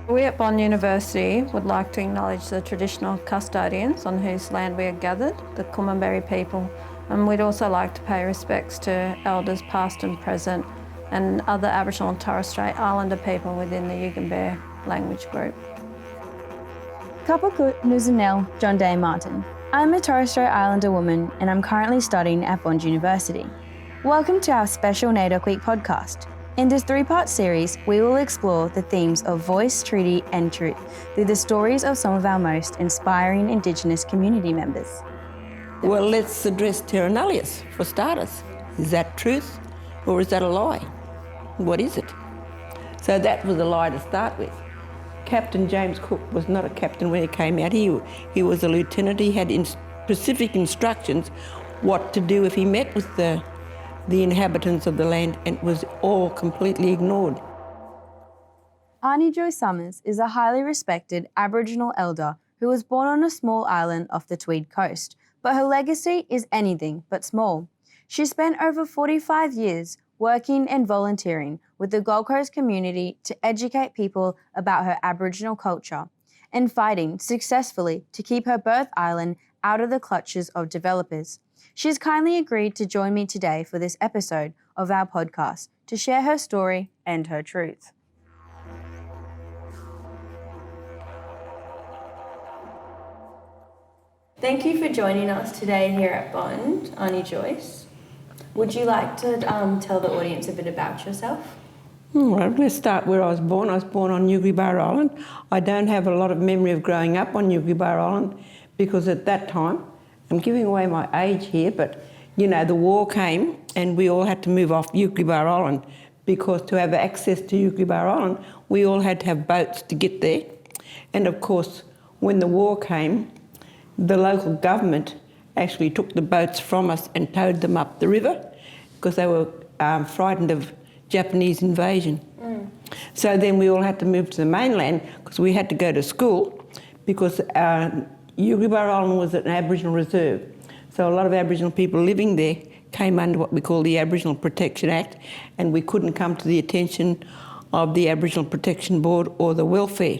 We at Bond University would like to acknowledge the traditional custodians on whose land we are gathered, the commemorate people, and we'd also like to pay respects to elders past and present and other Aboriginal and Torres Strait Islander people within the Yugambeh language group. Kapakut Nuzanel Jondayah Martin. I'm a Torres Strait Islander woman and I'm currently studying at Bond University. Welcome to our special NAIDOC Week podcast. In this three-part series, we will explore the themes of voice, treaty and truth through the stories of some of our most inspiring Indigenous community members. Well, let's address terra nullius for starters. Is that truth or is that a lie? What is it? So that was a lie to start with. Captain James Cook was not a captain when he came out. He was a lieutenant. He had specific instructions what to do if he met with the inhabitants of the land, and it was all completely ignored. Aunty Joyce Summers is a highly respected Aboriginal elder who was born on a small island off the Tweed coast, but her legacy is anything but small. She spent over 45 years working and volunteering with the Gold Coast community to educate people about her Aboriginal culture and fighting successfully to keep her birth island out of the clutches of developers. She has kindly agreed to join me today for this episode of our podcast to share her story and her truth. Thank you for joining us today here at Bond, Aunty Joyce. Would you like to tell the audience a bit about yourself? Well, let's start where I was born. I was born on Yugambeh Island. I don't have a lot of memory of growing up on Yugambeh Island because at that time, I'm giving away my age here, but you know, the war came and we all had to move off Yugambeh Island because to have access to Yugambeh Island, we all had to have boats to get there. And of course, when the war came, the local government actually took the boats from us and towed them up the river because they were frightened of Japanese invasion. So then we all had to move to the mainland because we had to go to school because Yugambeh Island was an Aboriginal reserve. So a lot of Aboriginal people living there came under what we call the Aboriginal Protection Act, and we couldn't come to the attention of the Aboriginal Protection Board or the Welfare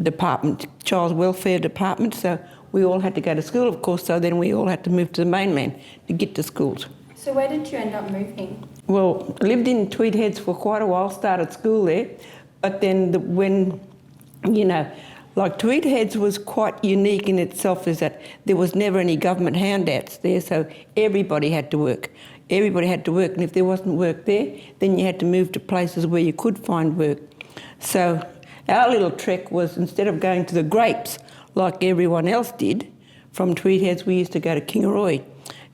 Department, Child Welfare Department. So we all had to go to school, of course, so then we all had to move to the mainland to get to schools. So where did you end up moving? Well, I lived in Tweed Heads for quite a while, started school there, but then when, you know, like Tweed Heads was quite unique in itself is that there was never any government handouts there, so everybody had to work. Everybody had to work, and if there wasn't work there, then you had to move to places where you could find work. So our little trek was, instead of going to the grapes like everyone else did, from Tweed Heads we used to go to Kingaroy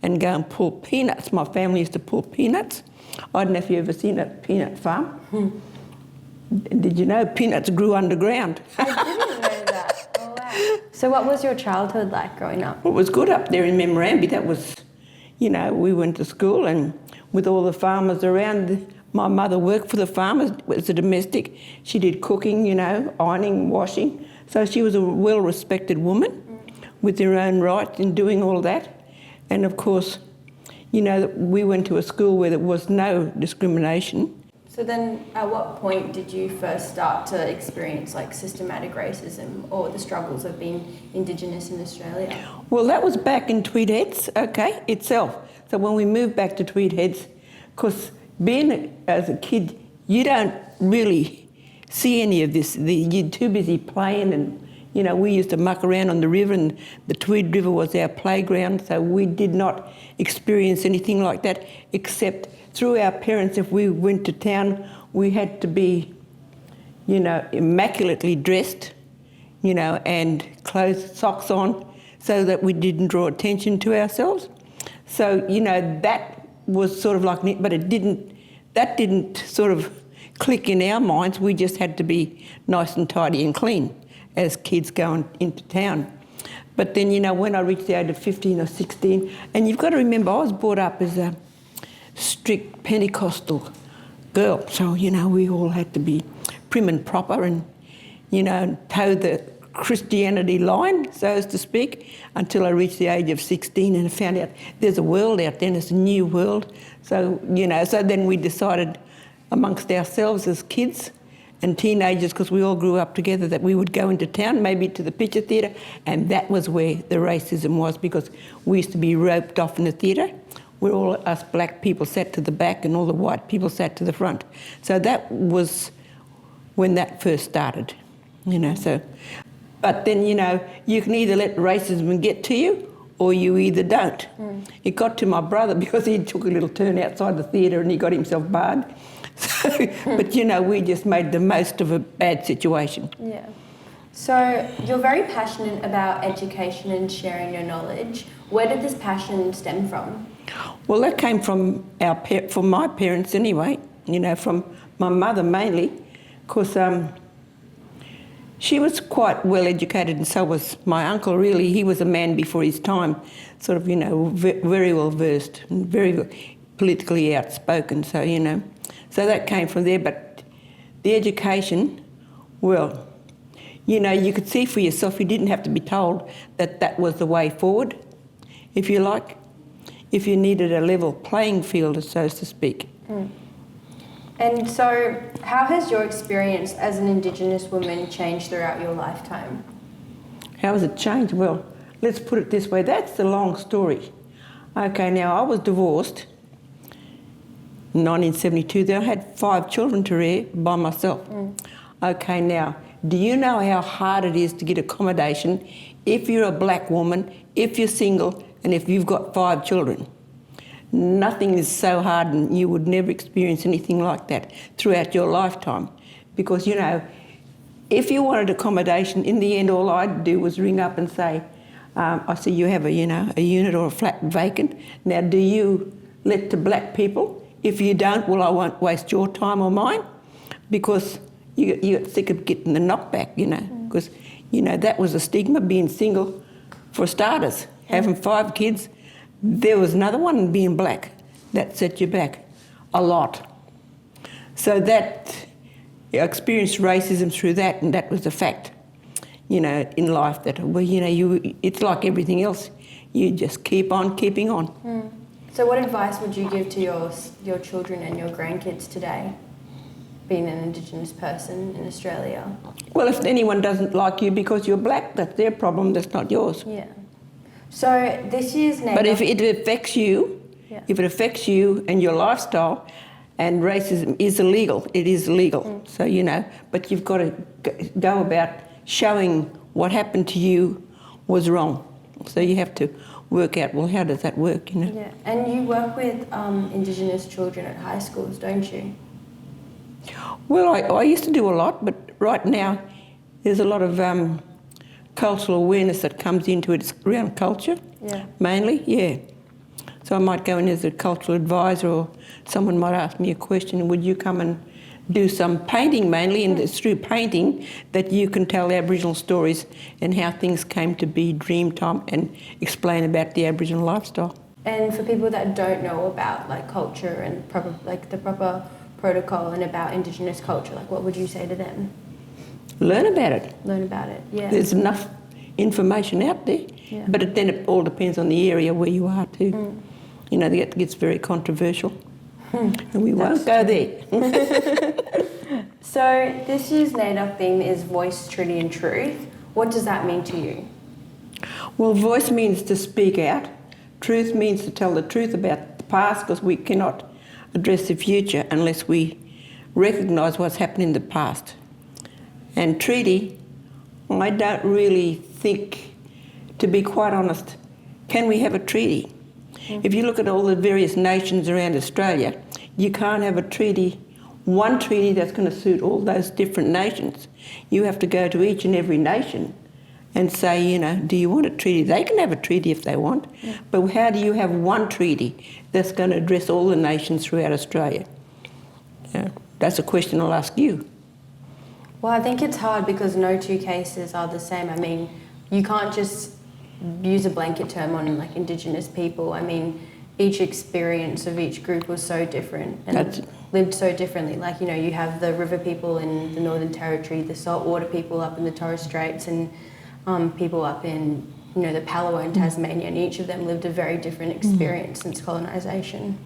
and go and pull peanuts. My family used to pull peanuts. I don't know if you've ever seen a peanut farm. Did you know peanuts grew underground? I didn't know that. Oh, wow. So what was your childhood like growing up? Well, it was good up there in Memorandum. That was, you know, we went to school and with all the farmers around, my mother worked for the farmers as a domestic. She did cooking, you know, ironing, washing. So she was a well-respected woman with her own right in doing all that. And of course, you know, we went to a school where there was no discrimination. So then at what point did you first start to experience like systematic racism or the struggles of being Indigenous in Australia? Well, that was back in Tweed Heads, okay, itself. So when we moved back to Tweed Heads, because being as a kid, you don't really see any of this. You're too busy playing and, you know, we used to muck around on the river and the Tweed River was our playground, so we did not experience anything like that except through our parents. If we went to town, we had to be, you know, immaculately dressed, you know, and clothes, socks on, so that we didn't draw attention to ourselves. So, you know, that was sort of like, but that didn't sort of click in our minds. We just had to be nice and tidy and clean as kids going into town. But then, you know, when I reached the age of 15 or 16, and you've got to remember, I was brought up as a strict Pentecostal girl. So, you know, we all had to be prim and proper and, you know, toe the Christianity line, so as to speak, until I reached the age of 16 and I found out there's a world out there and it's a new world. So, you know, so then we decided amongst ourselves as kids and teenagers, because we all grew up together, that we would go into town, maybe to the picture theatre, and that was where the racism was, because we used to be roped off in the theatre, where all us black people sat to the back and all the white people sat to the front. So that was when that first started, you know. So, but then, you know, you can either let racism get to you or you either don't. It got to my brother because he took a little turn outside the theatre and he got himself barred. So, but, you know, we just made the most of a bad situation. Yeah. So you're very passionate about education and sharing your knowledge. Where did this passion stem from? Well, that came from from my parents anyway, you know, from my mother mainly, because she was quite well educated and so was my uncle really. He was a man before his time, sort of, you know, very well versed and very politically outspoken, so, you know. So that came from there, but the education, well, you know, you could see for yourself, you didn't have to be told that that was the way forward, if you like, if you needed a level playing field, so to speak. And so how has your experience as an Indigenous woman changed throughout your lifetime? How has it changed? Well, let's put it this way, that's the long story. Okay, now I was divorced in 1972, then I had 5 children to rear by myself. Okay, now, do you know how hard it is to get accommodation if you're a black woman, if you're single, and if you've got 5 children? Nothing is so hard, and you would never experience anything like that throughout your lifetime. Because, you know, if you wanted accommodation, in the end all I'd do was ring up and say, I see you have a unit or a flat vacant. Now, do you let to black people? If you don't, well, I won't waste your time or mine, because you get sick of getting the knockback, you know, because, you know, that was a stigma, being single for starters, having 5 kids. There was another one, being black. That set you back a lot. So that, I experienced racism through that, and that was a fact, you know, in life, that, well, you know, it's like everything else. You just keep on keeping on. So what advice would you give to your children and your grandkids today, being an Indigenous person in Australia? Well, if anyone doesn't like you because you're black, that's their problem, that's not yours. Yeah. So this year's NAIDOC... But if it affects you, if it affects you and your lifestyle, and racism is illegal, it is illegal. So, you know, but you've got to go about showing what happened to you was wrong. So you have to work out, well, how does that work, you know? Yeah, and you work with Indigenous children at high schools, don't you? Well, I used to do a lot, but right now there's a lot of cultural awareness that comes into it around culture, mainly, So I might go in as a cultural advisor, or someone might ask me a question, would you come and do some painting mainly, and it's through painting that you can tell Aboriginal stories and how things came to be, dream time, and explain about the Aboriginal lifestyle. And for people that don't know about like culture and the proper protocol and about Indigenous culture, like what would you say to them? Learn about it. Learn about it, yeah. There's enough information out there, but then it all depends on the area where you are too. You know, it gets very controversial, and we won't go there. So this year's NAIDOC theme is Voice, Treaty and Truth. What does that mean to you? Well, voice means to speak out. Truth means to tell the truth about the past, because we cannot address the future unless we recognise what's happened in the past. And treaty, I don't really think, to be quite honest, can we have a treaty? If you look at all the various nations around Australia, you can't have a treaty, one treaty that's going to suit all those different nations. You have to go to each and every nation and say, you know, do you want a treaty? They can have a treaty if they want, but how do you have one treaty that's going to address all the nations throughout Australia? That's a question I'll ask you. Well, I think it's hard because no 2 cases are the same. I mean, you can't just use a blanket term on like Indigenous people. I mean, each experience of each group was so different and lived so differently. Like, you know, you have the river people in the Northern Territory, the saltwater people up in the Torres Straits, and people up in, you know, the Palawa in Tasmania, and each of them lived a very different experience since colonisation.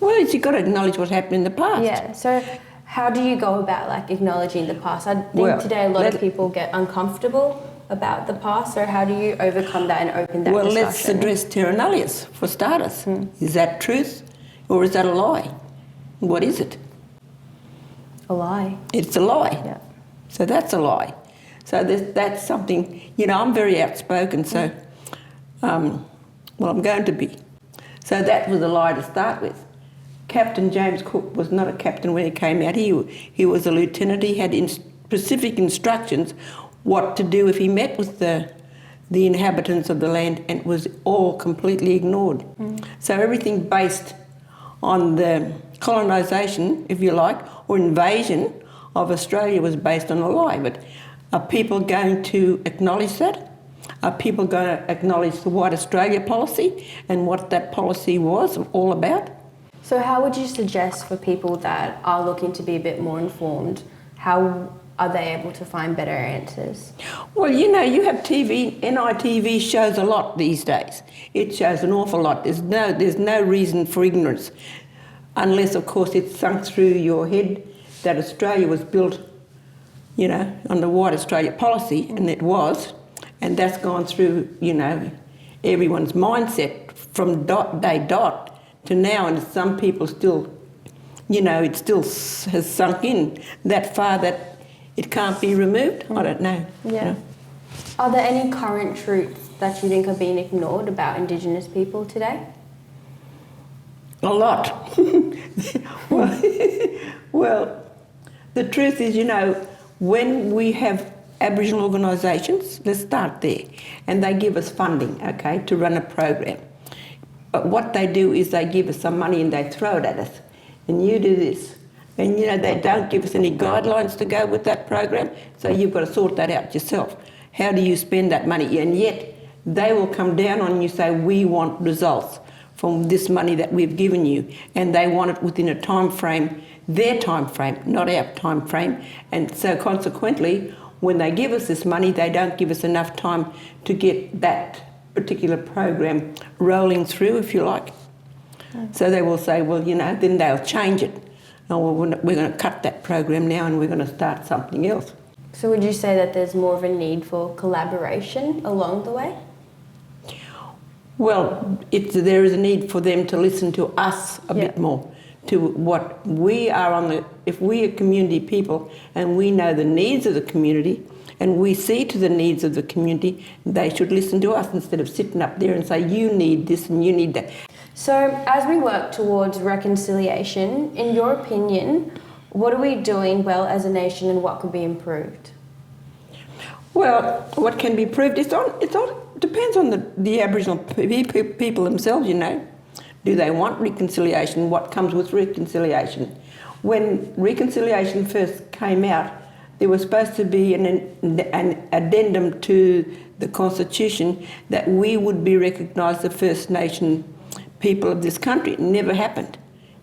Well, you've got to acknowledge what happened in the past. Yeah, so How do you go about like acknowledging the past? I think Well, today a lot of people get uncomfortable about the past, so how do you overcome that and open that discussion? Well, let's address terra nullius for starters. Is that truth or is that a lie? What is it? A lie. It's a lie. Yeah. So that's a lie. So that's something, you know, I'm very outspoken, so, well, I'm going to be. So that was a lie to start with. Captain James Cook was not a captain when he came out. He was a lieutenant. He had specific instructions what to do if he met with the inhabitants of the land, and it was all completely ignored. So everything based on the colonisation, if you like, or invasion of Australia was based on a lie. But are people going to acknowledge that? Are people going to acknowledge the White Australia policy and what that policy was all about? So how would you suggest for people that are looking to be a bit more informed, how are they able to find better answers? Well, you know, you have TV, NITV shows a lot these days. It shows an awful lot. There's no reason for ignorance, unless, of course, it's sunk through your head that Australia was built, you know, on the White Australia policy, and it was, and that's gone through, you know, everyone's mindset from day dot to now, and some people still, you know, it still has sunk in that far that it can't be removed. I don't know. Yeah. You know. Are there any current truths that you think are being ignored about Indigenous people today? A lot. well, the truth is, you know, when we have Aboriginal organisations, let's start there, and they give us funding, okay, to run a program. But what they do is they give us some money and they throw it at us, and you do this. And, you know, they don't give us any guidelines to go with that program, so you've got to sort that out yourself. How do you spend that money? And yet they will come down on you and say, we want results from this money that we've given you, and they want it within a time frame, their time frame, not our time frame. And so consequently, when they give us this money, they don't give us enough time to get that particular program rolling through, if you like. So they will say, well, you know, then they'll change it. Oh, well, we're going to cut that program now and we're going to start something else. So would you say that there's more of a need for collaboration along the way? Well, there is a need for them to listen to us a bit more, to what we are if we are community people and we know the needs of the community and we see to the needs of the community, they should listen to us instead of sitting up there and say, you need this and you need that. So as we work towards reconciliation, in your opinion, what are we doing well as a nation and what could be improved? Well, what can be improved, it depends on the Aboriginal people themselves, you know. Do they want reconciliation? What comes with reconciliation? When reconciliation first came out, there was supposed to be an addendum to the Constitution that we would be recognised as the First Nation people of this country. It never happened.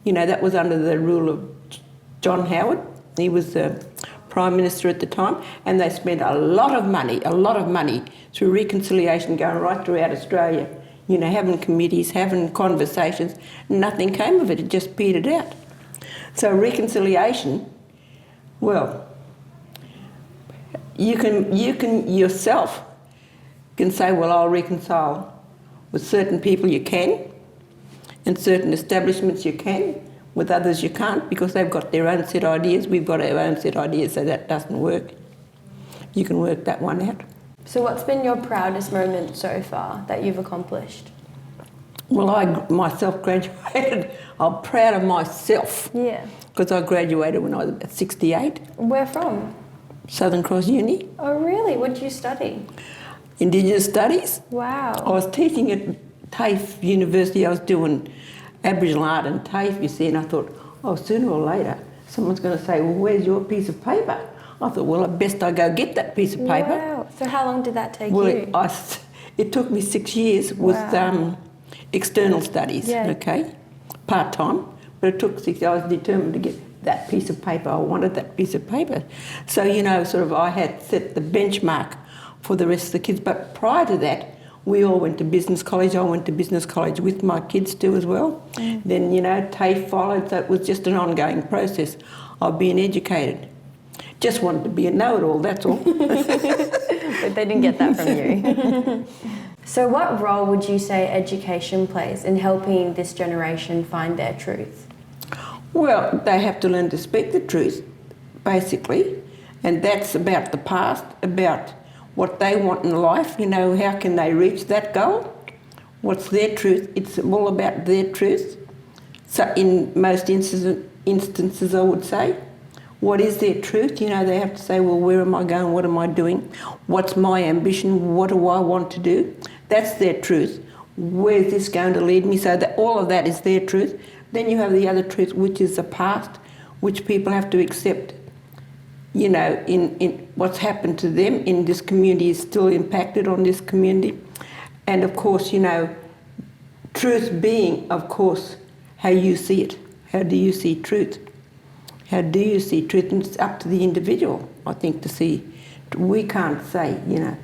You know, that was under the rule of John Howard. He was the Prime Minister at the time, and they spent a lot of money through reconciliation going right throughout Australia, you know, having committees, having conversations. Nothing came of it, it just petered out. So reconciliation, well, you can yourself can say, well, I'll reconcile with certain people you can, and certain establishments you can, with others you can't because they've got their own set ideas, we've got our own set ideas, so that doesn't work. You can work that one out. So what's been your proudest moment so far that you've accomplished? Well, I myself graduated. I'm proud of myself. Yeah. Because I graduated when I was about 68. Where from? Southern Cross Uni. Oh really? What did you study? Indigenous Studies. Wow. I was teaching at TAFE University. I was doing Aboriginal art in TAFE, you see, and I thought, oh, sooner or later, someone's going to say, well, where's your piece of paper? I thought, well, I best I go get that piece of paper. Wow. So how long did that take well, you? It took me 6 years with external studies, okay, part-time, but it took 6 years. I was determined to get that piece of paper. I wanted that piece of paper. So, you know, sort of I had set the benchmark for the rest of the kids. But prior to that, we all went to business college. I went to business college with my kids too as well. Then, you know, TAFE followed, so it was just an ongoing process. of being educated. Just wanted to be a know-it-all, that's all. But they didn't get that from you. So what role would you say education plays in helping this generation find their truth? Well, they have to learn to speak the truth, basically, and that's about the past, about what they want in life. You know, how can they reach that goal? What's their truth? It's all about their truth. So in most instances, I would say, what is their truth? You know, they have to say, well, where am I going? What am I doing? What's my ambition? What do I want to do? That's their truth. Where's this going to lead me? So that all of that is their truth. Then you have the other truth, which is the past, which people have to accept. You know, in what's happened to them in this community is still impacted on this community. And of course, you know, truth being, of course, how you see it. How do you see truth? How do you see truth? And it's up to the individual, I think, to see. We can't say, you know,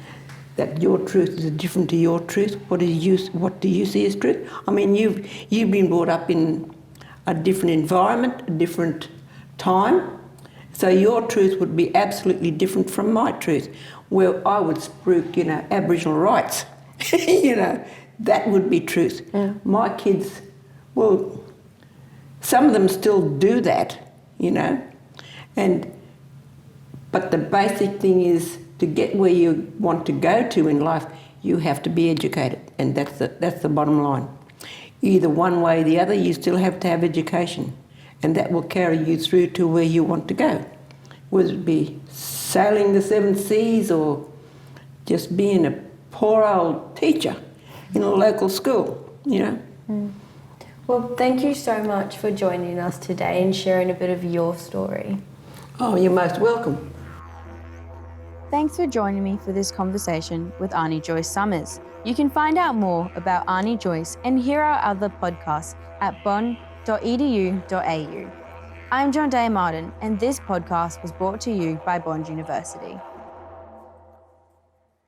that your truth is different to your truth. What do you see as truth? I mean, you've been brought up in a different environment, a different time, so your truth would be absolutely different from my truth. Where I would speak, you know, Aboriginal rights, you know, that would be truth. Yeah. My kids, well, some of them still do that, you know, but the basic thing is to get where you want to go to in life, you have to be educated, and that's the bottom line. Either one way or the other, you still have to have education, and that will carry you through to where you want to go, whether it be sailing the seven seas or just being a poor old teacher in a local school, you know. Well, thank you so much for joining us today and sharing a bit of your story. Oh, you're most welcome. Thanks for joining me for this conversation with Aunty Joyce Summers. You can find out more about Aunty Joyce and hear our other podcasts at bond.edu.au. I'm Jondayah Martin, and this podcast was brought to you by Bond University.